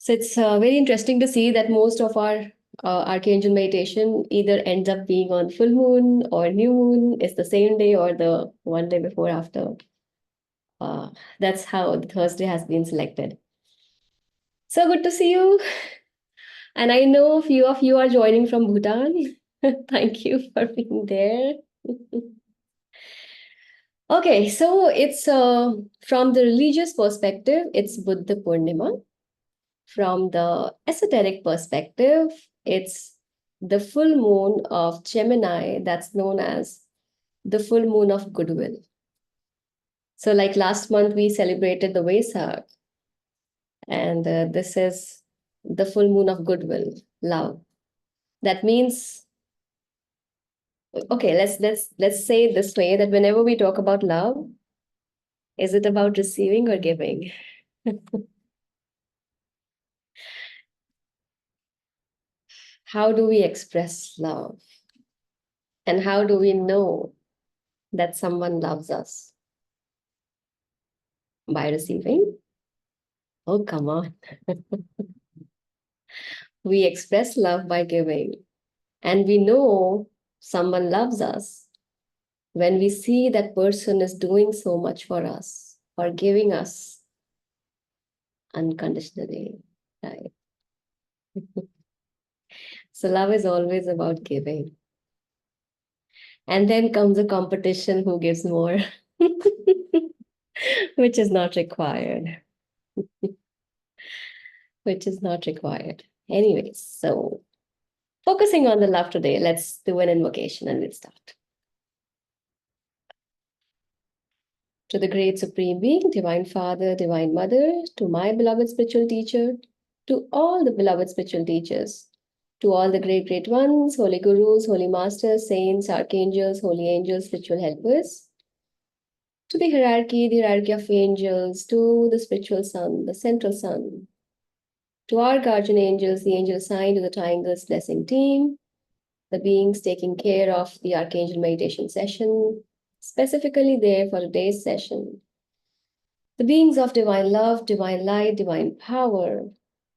So it's very interesting to see that most of our Archangel meditation either ends up being on full moon or new moon. It's the same day or the one day before after. Uh, that's how the Thursday has been selected. So good to see you. And I know a few of you are joining from Bhutan. Thank you for being there. Okay, so it's from the religious perspective, it's Buddha Purnima. From the esoteric perspective, it's the full moon of Gemini that's known as the full moon of goodwill. So, like last month, we celebrated the Vesak, and this is the full moon of goodwill, love. That means, okay, let's say it this way that whenever we talk about love, is it about receiving or giving? How do we express love? And how do we know that someone loves us? By receiving? Oh, come on. We express love by giving. And we know someone loves us when we see that person is doing so much for us or giving us unconditionally. Right? So love is always about giving. And then comes a competition who gives more, which is not required. Which is not required. Anyways, so focusing on the love today, let's do an invocation and we'll start. To the great Supreme Being, Divine Father, Divine Mother, to my beloved spiritual teacher, to all the beloved spiritual teachers, to all the great ones, holy gurus, holy masters, saints, archangels, holy angels, spiritual helpers, to the hierarchy of angels, to the spiritual sun, the central sun, to our guardian angels, the angel assigned to the Triangles Blessing team, the beings taking care of the Archangel meditation session, specifically there for today's session. The beings of divine love, divine light, divine power,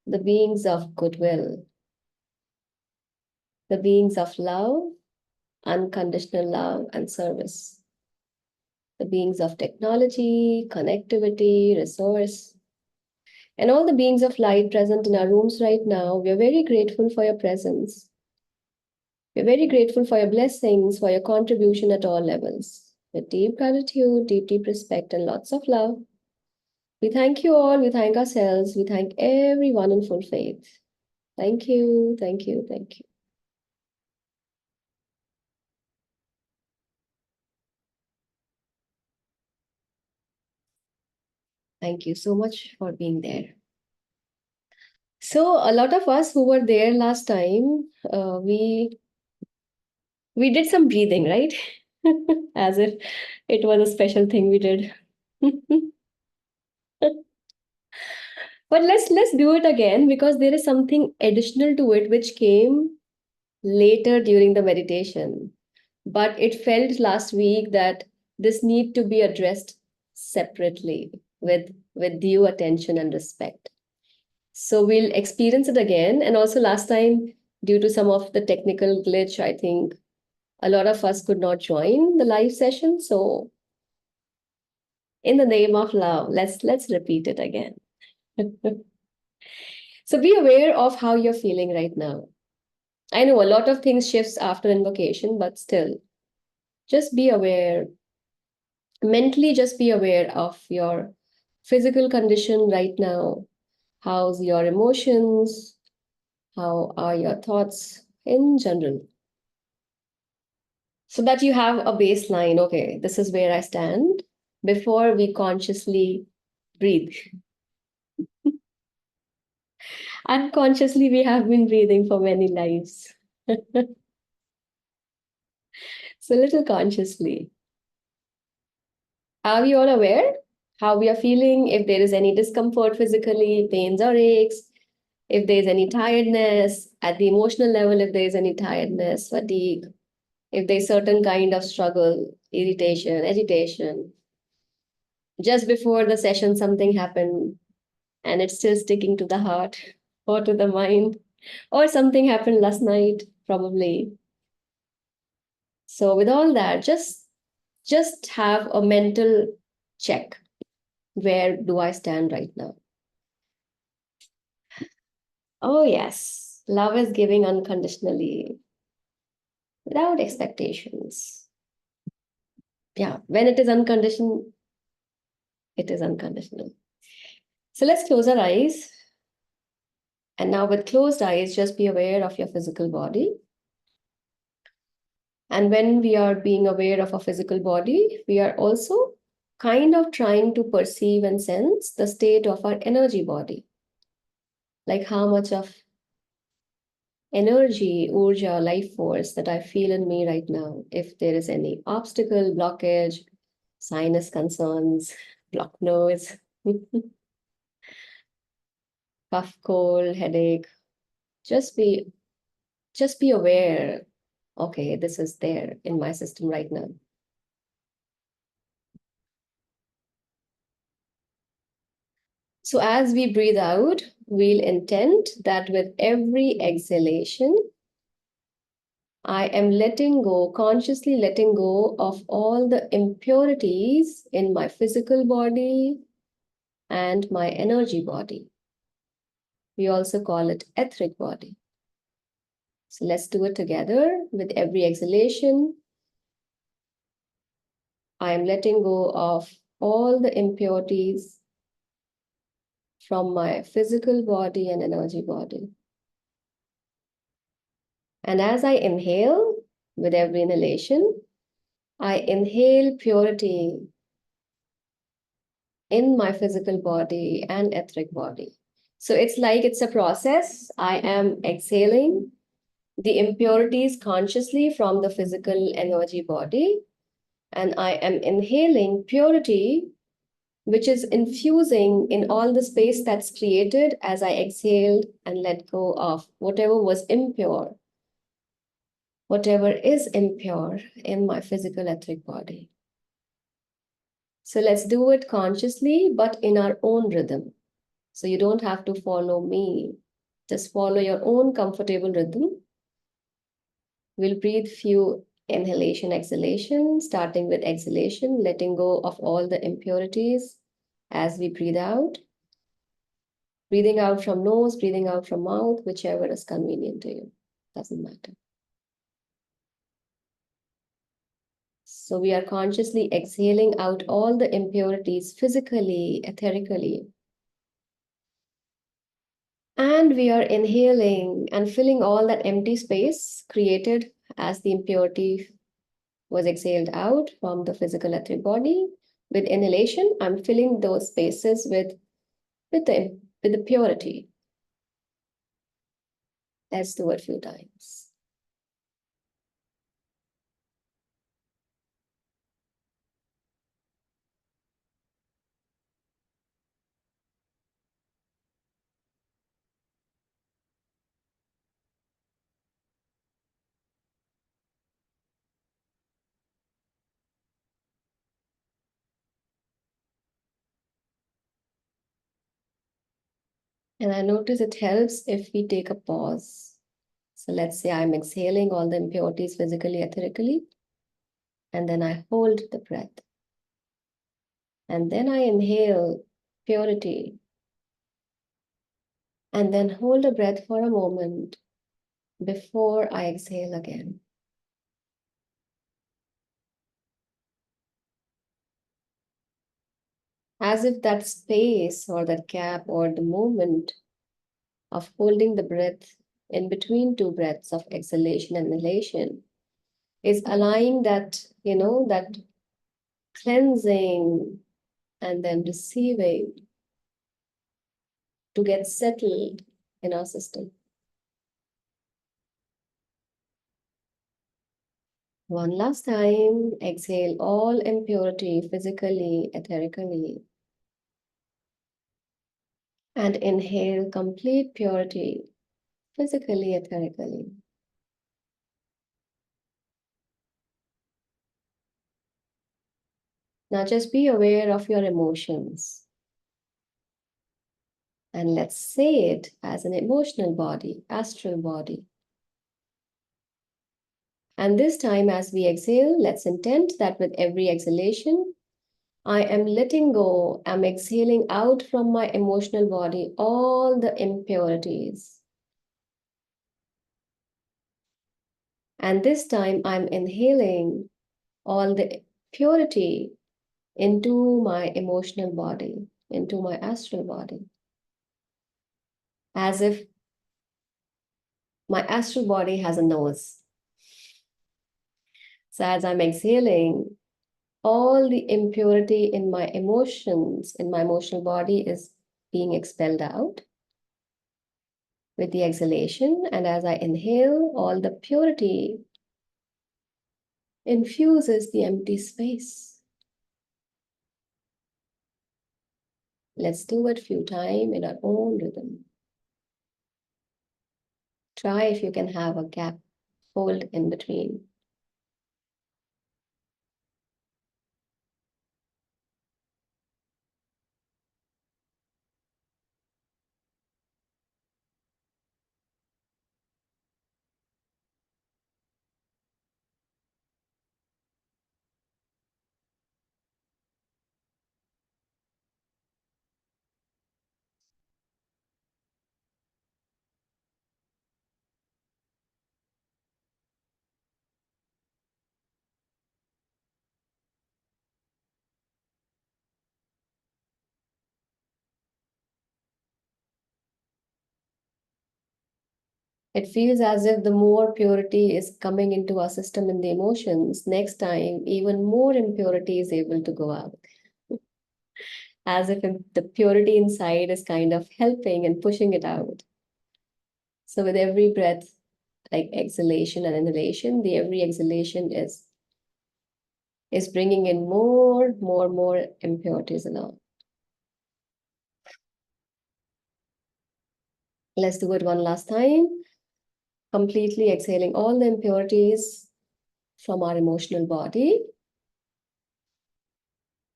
the beings of goodwill, the beings of love, unconditional love and service, the beings of technology, connectivity, resource, and all the beings of light present in our rooms right now. We are very grateful for your presence. We're very grateful for your blessings, for your contribution at all levels. With deep gratitude, deep respect, and lots of love, we thank you all, we thank ourselves, we thank everyone in full faith. Thank you, thank you, thank you. Thank you so much for being there. So a lot of us who were there last time, we did some breathing, right? As if it was a special thing we did. But let's do it again because there is something additional to it which came later during the meditation. But it felt last week that this need to be addressed separately with due attention and respect. So we'll experience it again. And also last time, due to some of the technical glitch, I think a lot of us could not join the live session. So in the name of love, let's repeat it again. So be aware of how you're feeling right now. I know a lot of things shifts after invocation, but still, just be aware. Mentally, just be aware of your physical condition right now. How's your emotions? How are your thoughts in general? So that you have a baseline. Okay, this is where I stand before we consciously breathe. Unconsciously, we have been breathing for many lives. So little consciously. Are we all aware how we are feeling? If there is any discomfort physically, pains or aches, if there's any tiredness at the emotional level, if there's any tiredness, fatigue, if there's certain kind of struggle, irritation, agitation. Just before the session, something happened and it's still sticking to the heart or to the mind, or something happened last night, probably. So with all that, just have a mental check. Where do I stand right now? Oh, yes. Love is giving unconditionally without expectations. Yeah, when it is unconditional, it is unconditional. So let's close our eyes. And now, with closed eyes, just be aware of your physical body. And when we are being aware of our physical body, we are also kind of trying to perceive and sense the state of our energy body. Like how much of energy, urja, life force that I feel in me right now. If there is any obstacle, blockage, sinus concerns, blocked nose, cough, cold, headache, just be just be aware. Okay, this is there in my system right now. So as we breathe out, we'll intend that with every exhalation, I am letting go, consciously letting go of all the impurities in my physical body and my energy body. We also call it etheric body. So let's do it together with every exhalation. I am letting go of all the impurities from my physical body and energy body. And as I inhale, with every inhalation, I inhale purity in my physical body and etheric body. So it's like it's a process. I am exhaling the impurities consciously from the physical energy body, and I am inhaling purity, which is infusing in all the space that's created as I exhaled and let go of whatever was impure, whatever is impure in my physical etheric body. So let's do it consciously, but in our own rhythm. So you don't have to follow me. Just follow your own comfortable rhythm. We'll breathe few inhalation, exhalation, starting with exhalation, letting go of all the impurities as we breathe out. Breathing out from nose, breathing out from mouth, whichever is convenient to you. Doesn't matter. So we are consciously exhaling out all the impurities physically, etherically. And we are inhaling and filling all that empty space created as the impurity was exhaled out from the physical etheric body. With inhalation, I'm filling those spaces with the purity. Let's do it a few times. And I notice it helps if we take a pause. So let's say I'm exhaling all the impurities physically, etherically, and then I hold the breath. And then I inhale purity, and then hold a breath for a moment before I exhale again. As if that space or that gap or the moment of holding the breath in between two breaths of exhalation and inhalation is allowing that, that cleansing and then receiving to get settled in our system. One last time, exhale all impurity physically, etherically, and inhale complete purity physically, etherically. Now just be aware of your emotions. And let's say it as an emotional body, astral body. And this time, as we exhale, let's intend that with every exhalation, I am letting go, I'm exhaling out from my emotional body all the impurities. And this time, I'm inhaling all the purity into my emotional body, into my astral body, as if my astral body has a nose. So as I'm exhaling, all the impurity in my emotions, in my emotional body is being expelled out with the exhalation. And as I inhale, all the purity infuses the empty space. Let's do it a few times in our own rhythm. Try if you can have a gap, hold in between. It feels as if the more purity is coming into our system in the emotions, next time, even more impurity is able to go out. As if the purity inside is kind of helping and pushing it out. So with every breath, like exhalation and inhalation, the every exhalation is bringing in more impurities along. Let's do it one last time. Completely exhaling all the impurities from our emotional body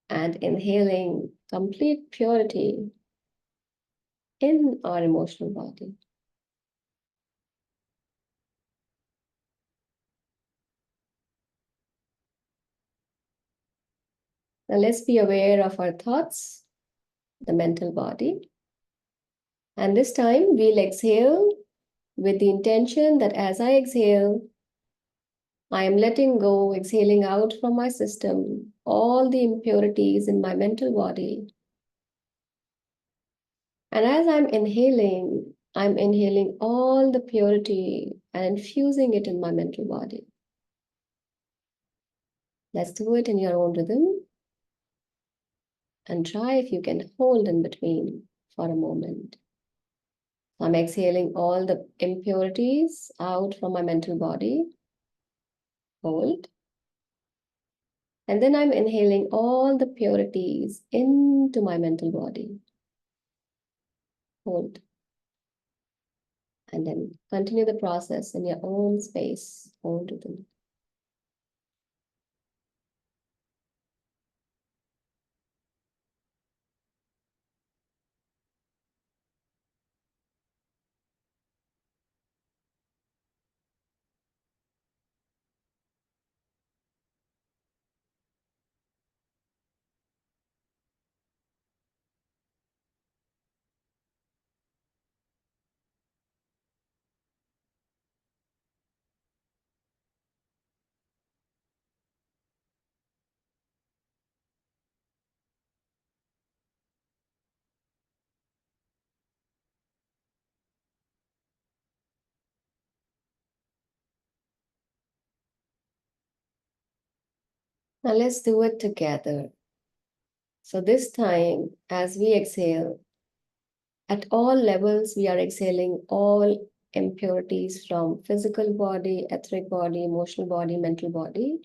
and inhaling complete purity in our emotional body. Now let's be aware of our thoughts, the mental body. And this time we'll exhale with the intention that as I exhale, I am letting go, exhaling out from my system all the impurities in my mental body. And as I'm inhaling all the purity and infusing it in my mental body. Let's do it in your own rhythm. And try if you can hold in between for a moment. I'm exhaling all the impurities out from my mental body. Hold. And then I'm inhaling all the purities into my mental body. Hold. And then continue the process in your own space, own rhythm. Now let's do it together. So this time, as we exhale, at all levels, we are exhaling all impurities from physical body, etheric body, emotional body, mental body.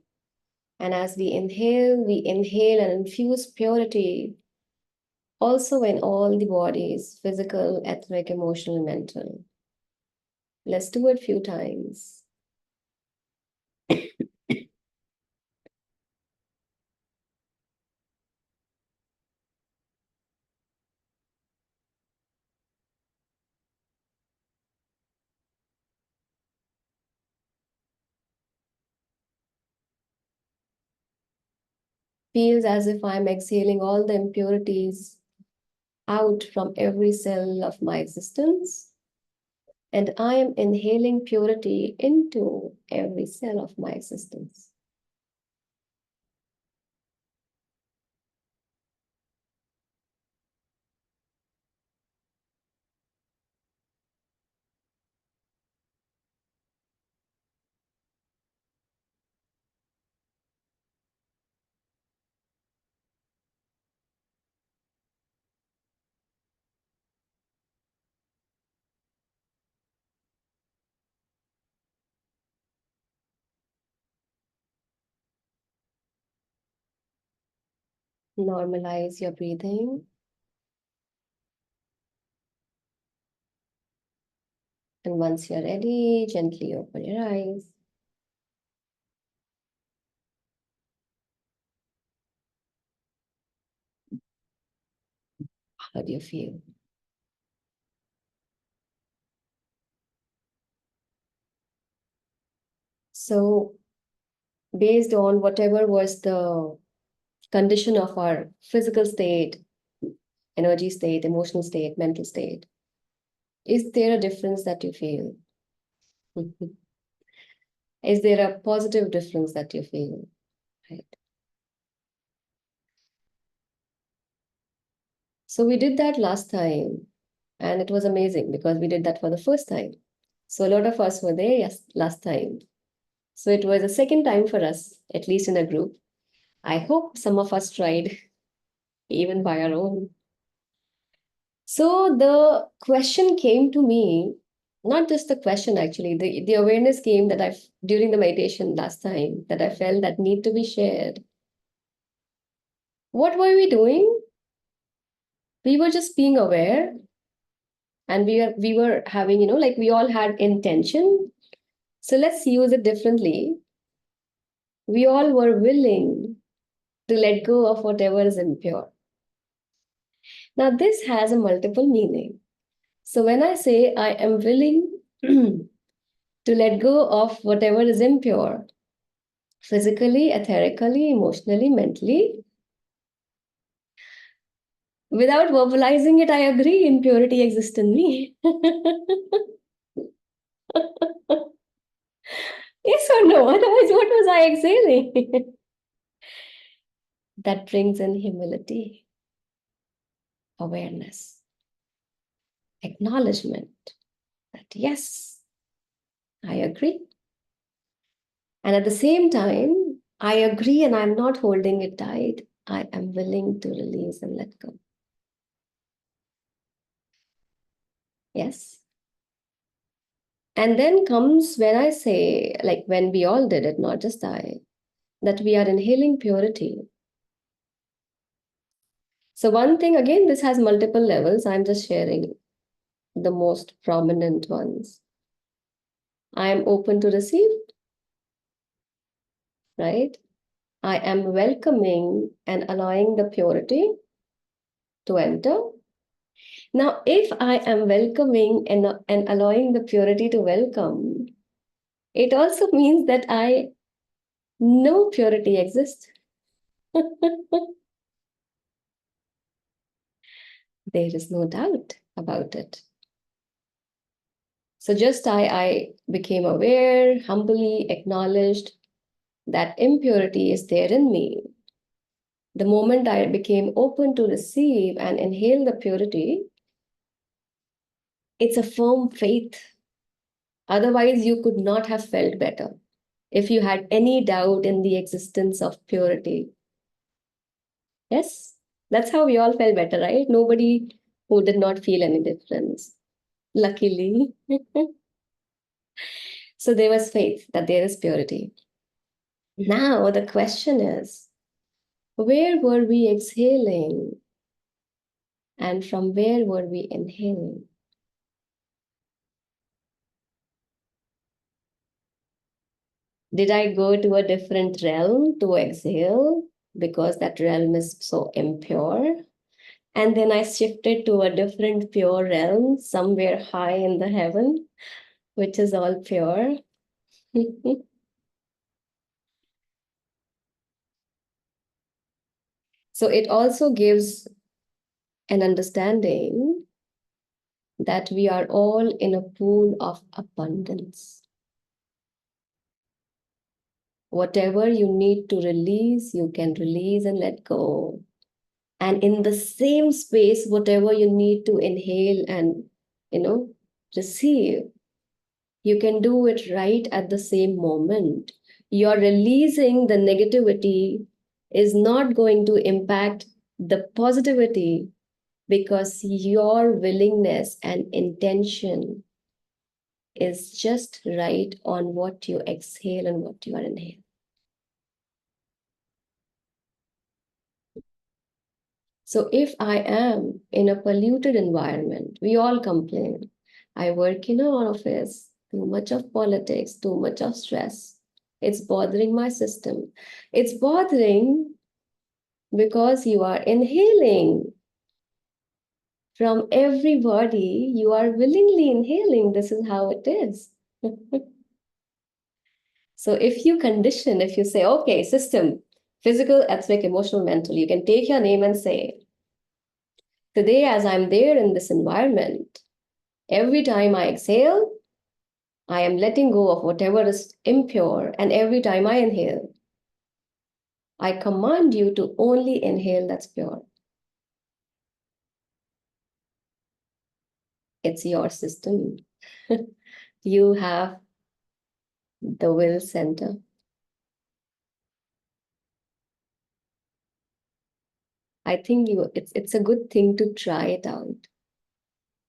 And as we inhale and infuse purity also in all the bodies, physical, etheric, emotional, mental. Let's do it a few times. Feels as if I'm exhaling all the impurities out from every cell of my existence. And I am inhaling purity into every cell of my existence. Normalize your breathing. And once you're ready, gently open your eyes. How do you feel? So, based on whatever was the condition of our physical state, energy state, emotional state, mental state, is there a difference that you feel? Is there a positive difference that you feel? Right. So we did that last time, and it was amazing because we did that for the first time. So a lot of us were there, yes, last time. So it was a second time for us, at least in a group. I hope some of us tried even by our own. So the question came to me, not just the question actually, the awareness came that during the meditation last time that I felt that need to be shared. What were we doing? We were just being aware, and we were having, like we all had intention. So let's use it differently. We all were willing to let go of whatever is impure. Now this has a multiple meaning. So when I say I am willing to let go of whatever is impure, physically, etherically, emotionally, mentally, without verbalizing it, I agree impurity exists in me. Yes or no? Otherwise, what was I exhaling? That brings in humility, awareness, acknowledgement that yes, I agree. And at the same time, I agree and I'm not holding it tight. I am willing to release and let go. Yes. And then comes when I say, like when we all did it, not just I, that we are inhaling purity. So, one thing, again, this has multiple levels. I'm just sharing the most prominent ones. I am open to receive, right? I am welcoming and allowing the purity to enter. Now, if I am welcoming and allowing the purity to welcome, it also means that I know purity exists. There is no doubt about it. So just I became aware, humbly acknowledged that impurity is there in me. The moment I became open to receive and inhale the purity, it's a firm faith. Otherwise, you could not have felt better if you had any doubt in the existence of purity. Yes, that's how we all felt better, right? Nobody who did not feel any difference, luckily. So there was faith that there is purity. Now the question is, where were we exhaling and from where were we inhaling? Did I go to a different realm to exhale because that realm is so impure? And then I shifted to a different pure realm somewhere high in the heaven, which is all pure. So it also gives an understanding that we are all in a pool of abundance. Whatever you need to release, you can release and let go. And in the same space, whatever you need to inhale and, receive, you can do it right at the same moment. You're releasing the negativity is not going to impact the positivity because your willingness and intention is just right on what you exhale and what you are inhaling. So if I am in a polluted environment, we all complain. I work in an office, too much of politics, too much of stress. It's bothering my system. It's bothering because you are inhaling from everybody. You are willingly inhaling. This is how it is. So if you condition, if you say, okay, system, physical, ethnic, emotional, mental, you can take your name and say, today, as I'm there in this environment, every time I exhale, I am letting go of whatever is impure. And every time I inhale, I command you to only inhale that's pure. It's your system. You have the will center. I think it's a good thing to try it out.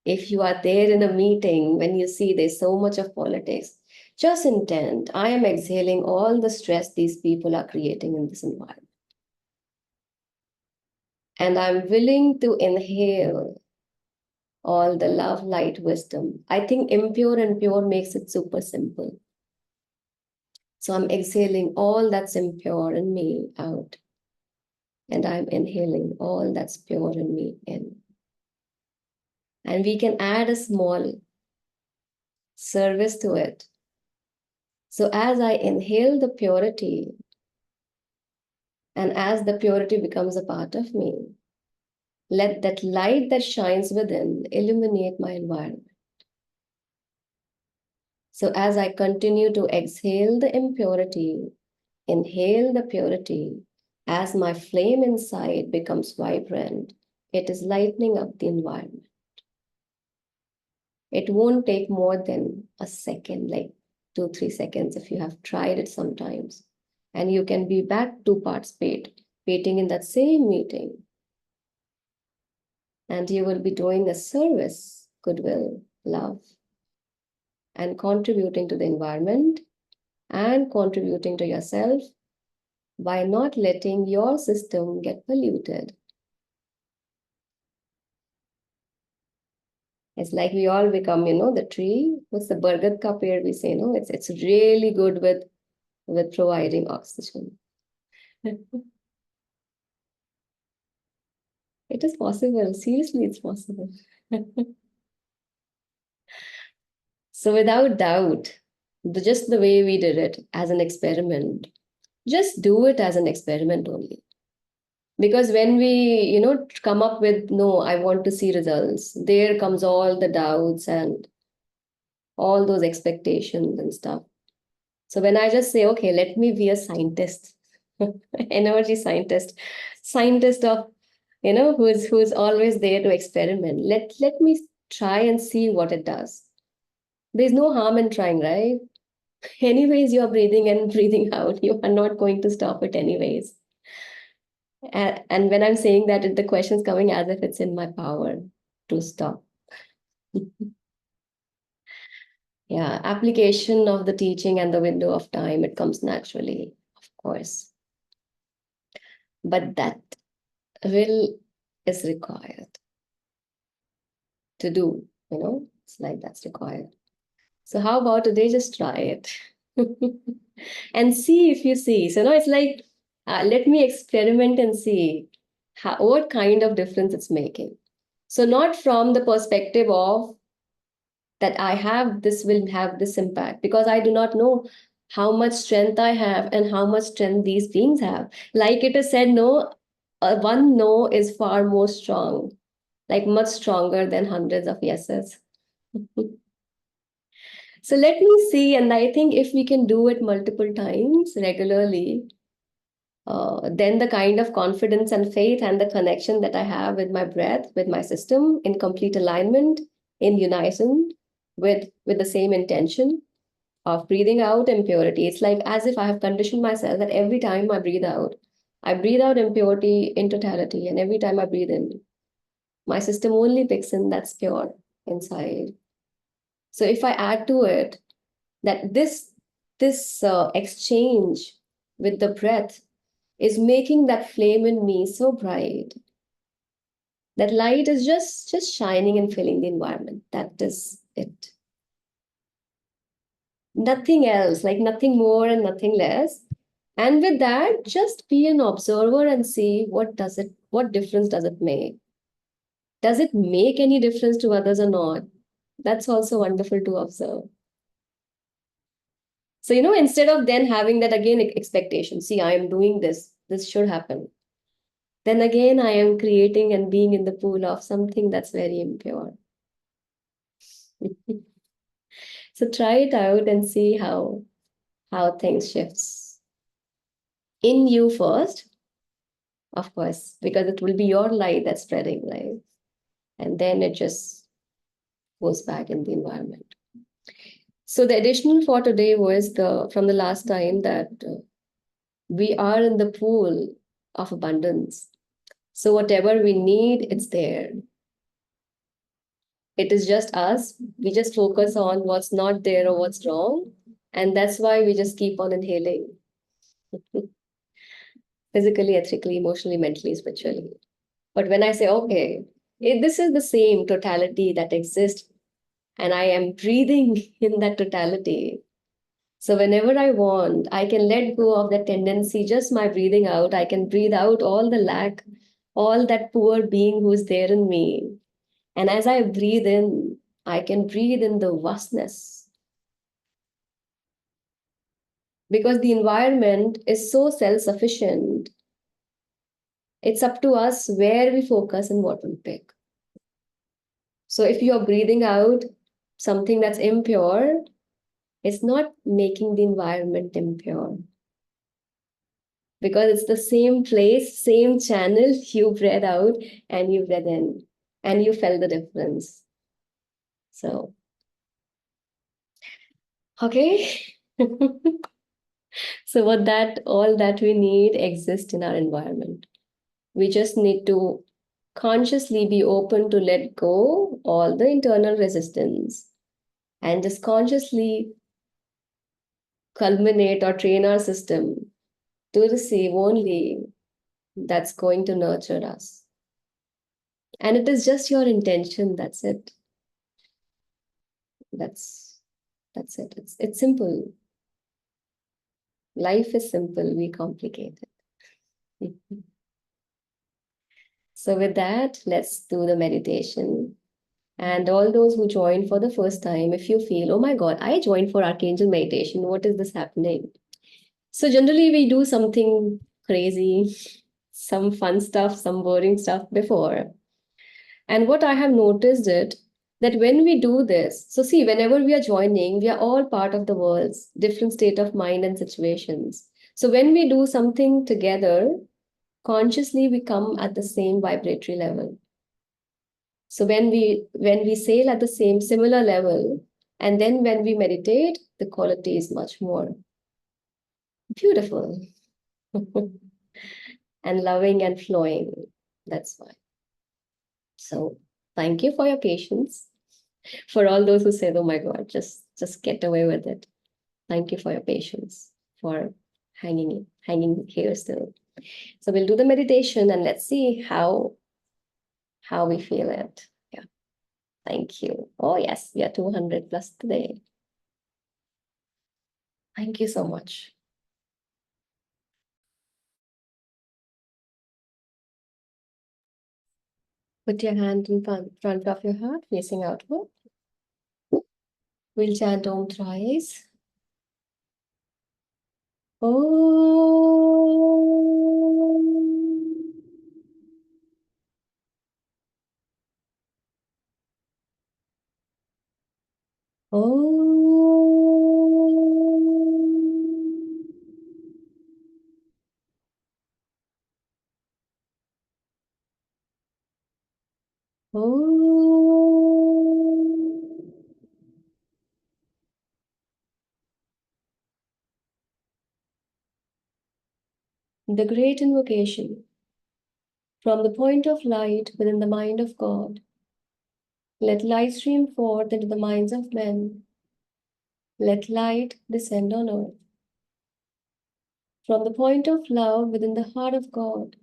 If you are there in a meeting when you see there's so much of politics, just intend, I am exhaling all the stress these people are creating in this environment. And I'm willing to inhale all the love, light, wisdom. I think impure and pure makes it super simple. So I'm exhaling all that's impure in me out. And I'm inhaling all that's pure in me in. And we can add a small service to it. So as I inhale the purity, and as the purity becomes a part of me, let that light that shines within illuminate my environment. So as I continue to exhale the impurity, inhale the purity, as my flame inside becomes vibrant, it is lightening up the environment. It won't take more than a second, like 2-3 seconds if you have tried it sometimes. And you can be back to participating in that same meeting. And you will be doing a service, goodwill, love, and contributing to the environment and contributing to yourself by not letting your system get polluted. It's like we all become, the tree. What's the Bargat ka ped we say, it's really good with providing oxygen. It is possible. Seriously, it's possible. So without doubt, just the way we did it as an experiment, just do it as an experiment only. Because when we, come up with, no, I want to see results, there comes all the doubts and all those expectations and stuff. So when I just say, okay, let me be a scientist, energy scientist of, who's always there to experiment. Let me try and see what it does. There's no harm in trying, right? Anyways, you're breathing in and breathing out. You are not going to stop it anyways. And when I'm saying that, the question's coming as if it's in my power to stop. Yeah, application of the teaching and the window of time, it comes naturally, of course. But that will is required to do, it's like that's required. So how about today, just try it and see if you see. So it's like, let me experiment and see what kind of difference it's making. So not from the perspective of that will have this impact, because I do not know how much strength I have and how much strength these beings have. Like it is said, no, one no is far more strong, like much stronger than hundreds of yeses. So let me see, and I think if we can do it multiple times regularly, then the kind of confidence and faith and the connection that I have with my breath, with my system, in complete alignment, in unison, with the same intention of breathing out impurity. It's like as if I have conditioned myself that every time I breathe out impurity in totality, and every time I breathe in, my system only picks in that's pure inside. So if I add to it that this exchange with the breath is making that flame in me so bright, that light is just shining and filling the environment. That is it. Nothing else, like nothing more and nothing less. And with that, just be an observer and see what difference does it make? Does it make any difference to others or not? That's also wonderful to observe. So, instead of then having that again expectation, see, I am doing this should happen. Then again, I am creating and being in the pool of something that's very impure. So try it out and see how things shifts. In you first, of course, because it will be your light that's spreading, right? And then it just goes back in the environment. So the additional for today was from the last time that we are in the pool of abundance. So whatever we need, it's there. It is just us. We just focus on what's not there or what's wrong. And that's why we just keep on inhaling physically, ethically, emotionally, mentally, spiritually. But when I say, okay, this is the same totality that exists, and I am breathing in that totality. So whenever I want, I can let go of that tendency, just my breathing out. I can breathe out all the lack, all that poor being who's there in me. And as I breathe in, I can breathe in the vastness. Because the environment is so self-sufficient, it's up to us where we focus and what we pick. So if you're breathing out something that's impure, it's not making the environment impure. Because it's the same place, same channel, you breathe out and you breathe in, and you felt the difference. So, okay. So all that we need exists in our environment. We just need to consciously be open to let go all the internal resistance and just consciously culminate or train our system to receive only that's going to nurture us. And it is just your intention. That's it. That's it. It's simple. Life is simple. We complicate it. So with that, let's do the meditation. And all those who join for the first time, if you feel, oh my God, I joined for Archangel meditation, what is this happening? So generally we do something crazy, some fun stuff, some boring stuff before. And what I have noticed it, that when we do this, so see, whenever we are joining, we are all part of the world's different state of mind and situations. So when we do something together, consciously we come at the same vibratory level. So when we sail at the same similar level, and then when we meditate, the quality is much more beautiful and loving and flowing. That's why. So thank you for your patience. For all those who said, "Oh my God, just get away with it." Thank you for your patience, for hanging here still. So we'll do the meditation and let's see how we feel it. Yeah. Thank you. Oh yes, we are 200 plus today. Thank you so much. Put your hand in front of your heart, facing outward. We'll chant Om thrice. Om. The great invocation. From the point of light within the mind of God, let light stream forth into the minds of men. Let light descend on earth. From the point of love within the heart of God,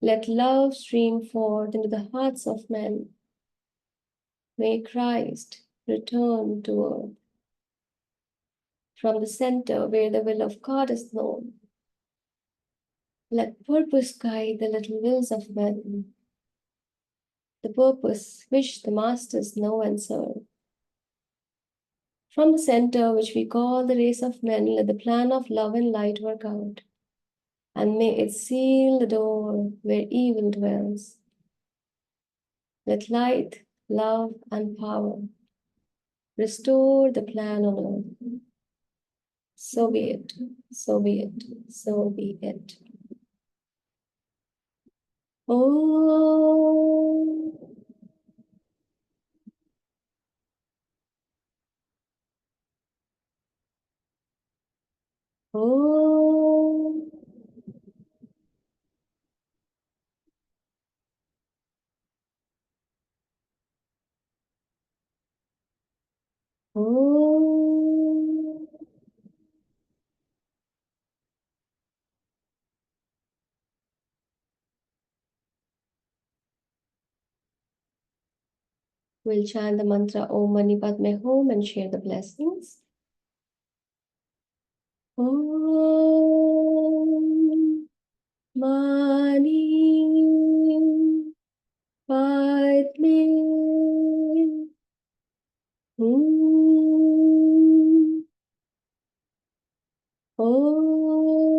let love stream forth into the hearts of men. May Christ return to earth. From the center where the will of God is known, let purpose guide the little wills of men, the purpose which the masters know and serve. From the center which we call the race of men, let the plan of love and light work out, and may it seal the door where evil dwells. Let light, love, and power restore the plan on earth. So be it, so be it, so be it. Oh. Oh. Oh. We'll chant the mantra Om Mani Padme Hum and share the blessings. Om Mani Padme Hum. Om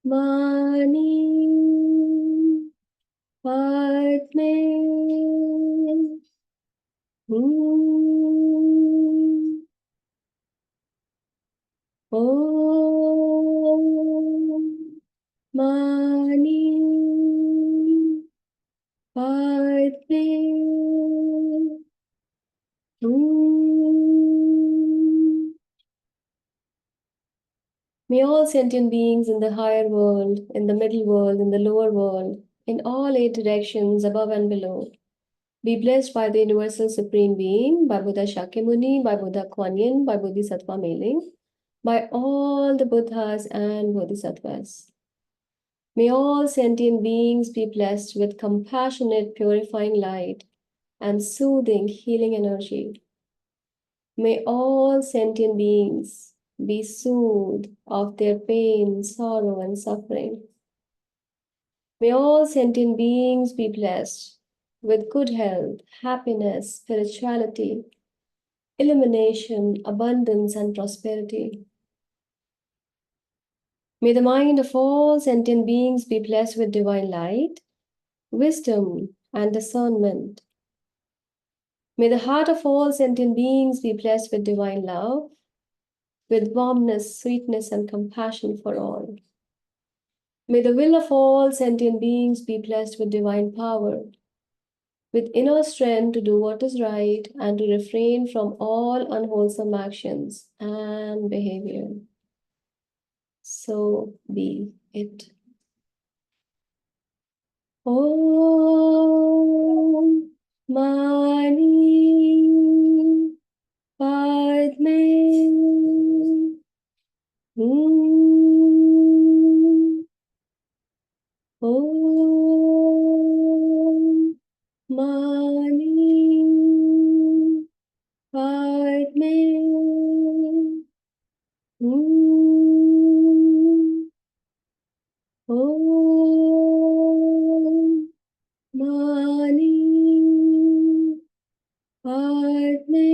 Mani Padme Hum. Om Mani Padme Hum. May all sentient beings in the higher world, in the middle world, in the lower world, in all eight directions, above and below, be blessed by the Universal Supreme Being, by Buddha Shakyamuni, by Buddha Kuan Yin, by Bodhisattva Meiling, by all the Buddhas and Bodhisattvas. May all sentient beings be blessed with compassionate, purifying light and soothing, healing energy. May all sentient beings be soothed of their pain, sorrow, and suffering. May all sentient beings be blessed with good health, happiness, spirituality, illumination, abundance, and prosperity. May the mind of all sentient beings be blessed with divine light, wisdom, and discernment. May the heart of all sentient beings be blessed with divine love, with warmness, sweetness, and compassion for all. May the will of all sentient beings be blessed with divine power, with inner strength to do what is right and to refrain from all unwholesome actions and behavior. So be it. Om Mani Padme Hum. Om Mani Padme Hum. Om Mani Padme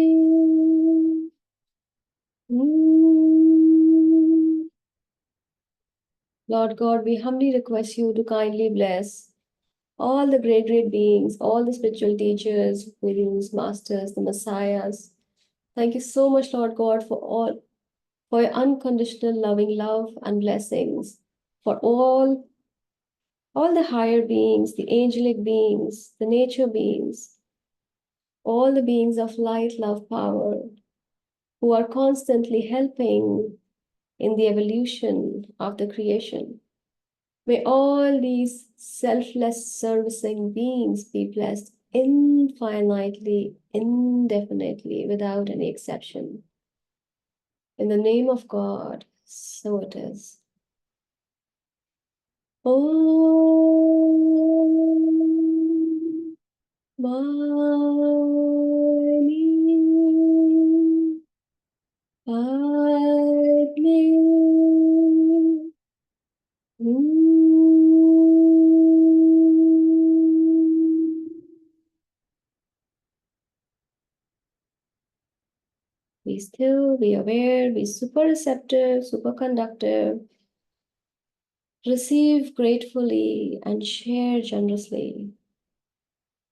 Hum. Lord God, we humbly request you to kindly bless all the great, great beings, all the spiritual teachers, gurus, masters, the messiahs. Thank you so much, Lord God, for your unconditional loving love and blessings, for all the higher beings, the angelic beings, the nature beings, all the beings of light, love, power, who are constantly helping in the evolution of the creation. May all these selfless servicing beings be blessed infinitely, indefinitely, without any exception. In the name of God, so it is. Om Mani Padme Be still, be aware, be super receptive, super conductive. Receive gratefully and share generously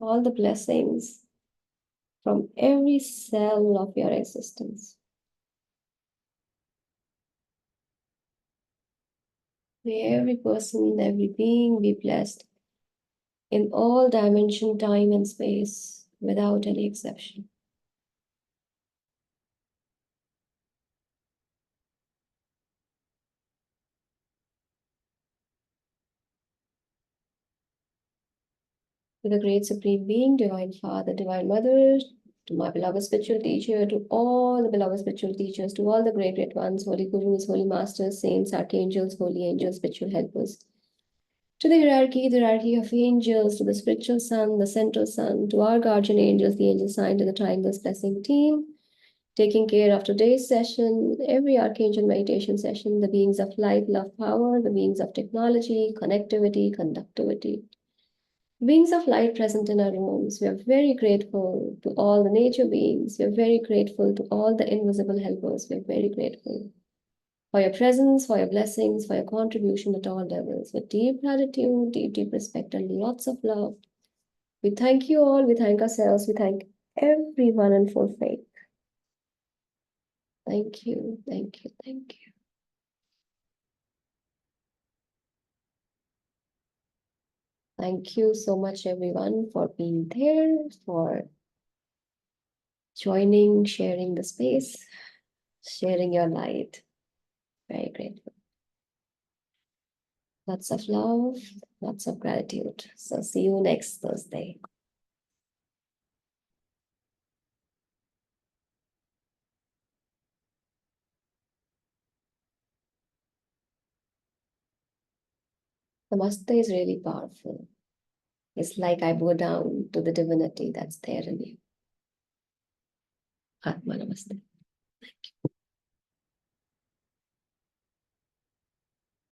all the blessings from every cell of your existence. May every person, every being be blessed in all dimension, time, and space without any exception. To the great supreme being, divine Father, divine Mother, to my beloved spiritual teacher, to all the beloved spiritual teachers, to all the great great ones, holy gurus, holy masters, saints, archangels, holy angels, spiritual helpers, to the hierarchy of angels, to the spiritual sun, the central sun, to our guardian angels, the angel sign, to the triangles blessing team, taking care of today's session, every archangel meditation session, the beings of light, love, power, the beings of technology, connectivity, conductivity, beings of light present in our rooms. We are very grateful to all the nature beings. We are very grateful to all the invisible helpers. We are very grateful for your presence, for your blessings, for your contribution at all levels. With deep gratitude, deep, deep respect, and lots of love. We thank you all. We thank ourselves. We thank everyone in full faith. Thank you, thank you, thank you. Thank you so much, everyone, for being there, for joining, sharing the space, sharing your light. Very grateful. Lots of love, lots of gratitude. So see you next Thursday. Namaste is really powerful. It's like I bow down to the divinity that's there in you. Atma Namaste.